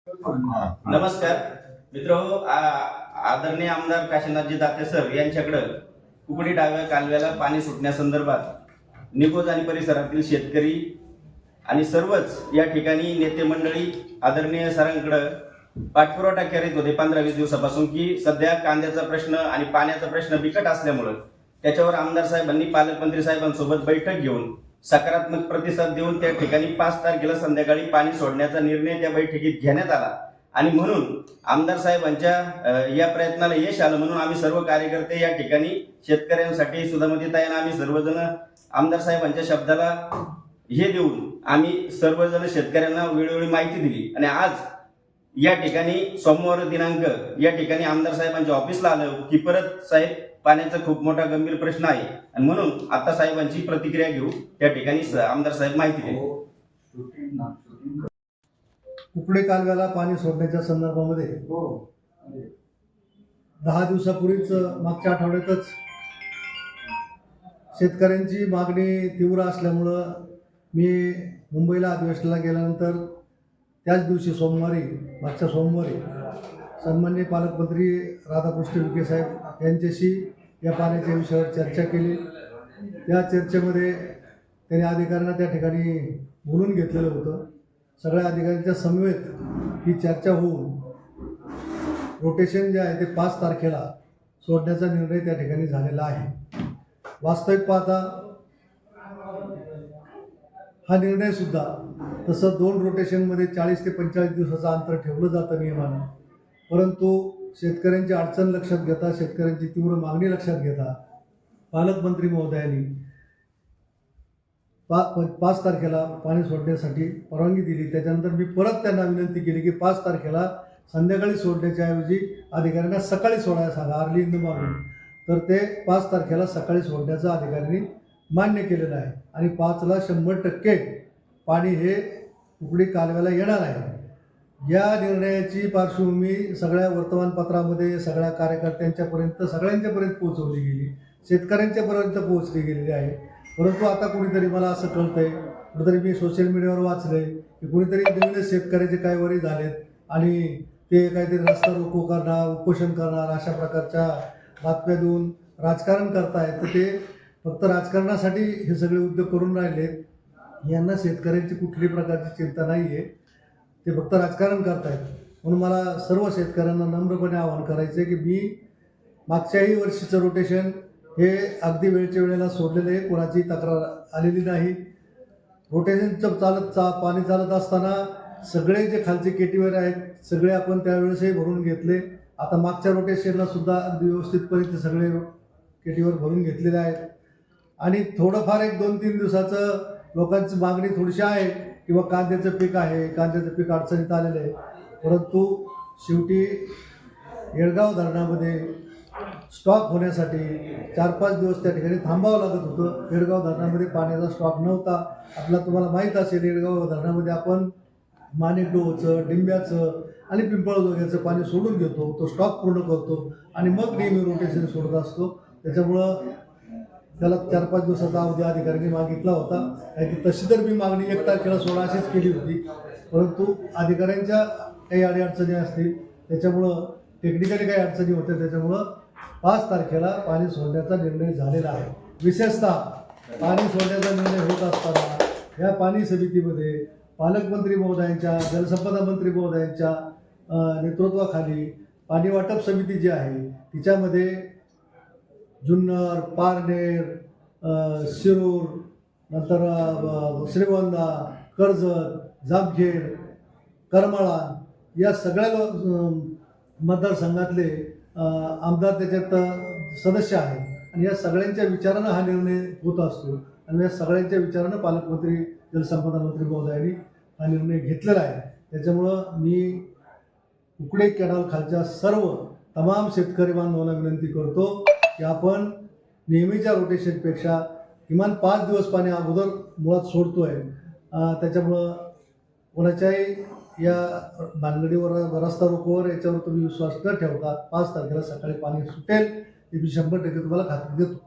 नमस्कार मित्र, आदरणीय आमदार काशीनाथजी दाते सर यांच्याकडे कुकडी डाव्या कालव्याला पाणी सुटण्यासंदर्भात निकोज आणि परिसरातील शेतकरी आणि सर्वच या ठिकाणी नेते मंडळी आदरणीय सरांकडे पाठपुरावा करीत होते 15-20 दिवसापासून की सध्या कांद्याचा प्रश्न आणि पाण्याचा प्रश्न बिकट असल्यामुळे त्याच्यावर आमदार साहेबांनी पालकमंत्री साहेबांसोबत बैठक घेऊन सकारात्मक प्रतिसाद देऊन त्या ठिकाणी 5 तारखेला संध्याकाळी पाणी सोडण्याचा निर्णय त्या बैठकीत घेण्यात आला आणि म्हणून आमदार साहेबांच्या या प्रयत्नाला यश आलं म्हणून आम्ही सर्व कार्यकर्ते या ठिकाणी शेतकऱ्यांसाठी सुधामतीताई आणि आम्ही सर्वजण आमदार साहेबांच्या शब्दाला हे देऊन आम्ही सर्वजण शेतकऱ्यांना वेळोवेळी माहिती दिली आणि आज या ठिकाणी सोमवार दिनांक या ठिकाणी आमदार साहेबांच्या ऑफिसला आलं की परत साहेब पाण्याचा खूप मोठा गंभीर प्रश्न आहे आणि म्हणून आता साहेबांची प्रतिक्रिया घेऊ त्या ठिकाणी आमदार साहेब माहिती दिली। कुकडे कालव्याला पाणी सोडण्याच्या संदर्भामध्ये 10 दिवसापूर्वीच मागच्या आठवड्यातच शेतकऱ्यांची मागणी तीव्र असल्यामुळं मी मुंबईला अधिवेशनाला गेल्यानंतर त्याच दिवशी मागच्या सोमवारी सन्माननीय पालकमंत्री राधाकृष्ण विखे साहेब यांच्याशी या पाण्याच्या विषयावर चर्चा केली। त्या चर्चेमध्ये त्यांनी अधिकाऱ्यांना त्या ठिकाणी बोलून घेतलेलं होतं। सगळ्या अधिकाऱ्यांच्या समवेत ही चर्चा होऊन रोटेशन जे आहे ते 5 तारखेला सोडण्याचा निर्णय त्या ठिकाणी झालेला आहे। वास्तविक पाहता हा निर्णय सुद्धा तसं 2 रोटेशनमध्ये 40 ते 45 दिवसाचं अंतर ठेवलं जातं नियमानं, परंतु शेतकऱ्यांची अडचण लक्षात घेता, शेतकऱ्यांची तीव्र मागणी लक्षात घेता पालकमंत्री महोदयांनी 5 तारखेला पाणी सोडण्यासाठी परवानगी दिली। त्याच्यानंतर मी परत त्यांना विनंती केली की 5 तारखेला संध्याकाळी सोडण्याच्या ऐवजी अधिकाऱ्यांना सकाळी सोडायला सांगा, अर्ली इन द मॉर्निंग। तर ते 5 तारखेला सकाळी सोडण्याचं अधिकाऱ्यांनी मान्य केलेलं आहे आणि 5ला 100% पाणी हे कुकडी कालव्याला येणार आहे। या निर्णयाची पार्श्वभूमी सगळ्या वर्तमानपत्रामध्ये सगळ्या कार्यकर्त्यांच्यापर्यंत सगळ्यांच्यापर्यंत पोहोचवली गेली, शेतकऱ्यांच्यापर्यंत पोहोचली गेलेली आहे। परंतु आता कुणीतरी मला असं कळतंय, कुठेतरी मी सोशल मीडियावर वाचलंय की कुणीतरी नवीन शेतकऱ्याचे काय वरी झालेत आणि ते काहीतरी रस्ता रोको करणार, उपोषण करणार अशा प्रकारच्या बातम्या देऊन राजकारण करतायत। तर ते फक्त राजकारणासाठी हे सगळे उद्योग करून राहिलेत, यांना शेतकऱ्यांची कुठलीही प्रकारची चिंता नाही आहे, ते फक्त राजकारण करतायत। म्हणून मला सर्व शेतकऱ्यांना नम्रपणे आवाहन करायचं आहे की मी मागच्याही वर्षीचं रोटेशन हे अगदी वेळच्या वेळेला सोडलेलं आहे, कोणाची तक्रार आलेली नाही। रोटेशनचं पाणी चालत असताना सगळे जे खालचे केटीवर आहेत सगळे आपण त्यावेळेसही भरून घेतले। आता मागच्या रोटेशनला सुद्धा अगदी व्यवस्थितपणे सगळे केटीवर भरून घेतलेले आहेत आणि थोडंफार 1-2-3 दिवसाचं लोकांची मागणी थोडीशी आहे किंवा कांद्याचं पीक आहे, कांद्याचं पीक अडचणीत आलेलं आहे, परंतु शेवटी येळगाव धरणामध्ये स्टॉक होण्यासाठी 4-5 दिवस त्या ठिकाणी थांबावं लागत होतं। येळगाव धरणामध्ये पाण्याचा स्टॉक नव्हता। आपल्याला तुम्हाला माहीत असेल, येळगाव धरणामध्ये आपण माणिकडोहचं, डिंब्याचं आणि पिंपळदोग्याचं पाणी सोडून घेतो, तो स्टॉक पूर्ण करतो आणि मग नेहमी रोटेशन सोडत असतो। त्याच्यामुळं त्याला 4-5 दिवसाचा अवधी अधिकाऱ्यांनी मागितला होता, की तशी तर मी मागणी 1 तारखेला सोडा अशीच केली होती, परंतु अधिकाऱ्यांच्या काही अडचणी असतील, त्याच्यामुळं टेक्निकली काही अडचणी होत्या, त्याच्यामुळं 5 तारखेला पाणी सोडण्याचा निर्णय झालेला आहे। विशेषतः पाणी सोडण्याचा निर्णय होत असताना या पाणी समितीमध्ये पालकमंत्री महोदयांच्या, जलसंपदा मंत्री महोदयांच्या नेतृत्वाखाली पाणी वाटप समिती जी आहे तिच्यामध्ये जुन्नर, पारनेर, शिरूर, नंतर श्रीगोंदा, कर्जत, जामखेड, करमाळा या सगळ्या मतदारसंघातले आमदार त्याच्यात सदस्य आहेत आणि या सगळ्यांच्या विचारानं हा निर्णय होत असतो आणि या सगळ्यांच्या विचारानं पालकमंत्री, जलसंपदा मंत्री महोदयांनी हा निर्णय घेतलेला आहे। त्याच्यामुळं मी कुकडे कॅनल खालच्या सर्व तमाम शेतकरी बांधवांना विनंती करतो की आपण नेहमीच्या रोटेशनपेक्षा किमान 5 दिवस पाणी अगोदर मुळात सोडतोय। त्याच्यामुळं कोणाच्याही या भानगडीवर, रस्ता रोकोवर याच्यावर तुम्ही विश्वास न ठेवता 5 तारखेला सकाळी पाणी सुटेल ही मी 100% तुम्हाला खात्री देतो।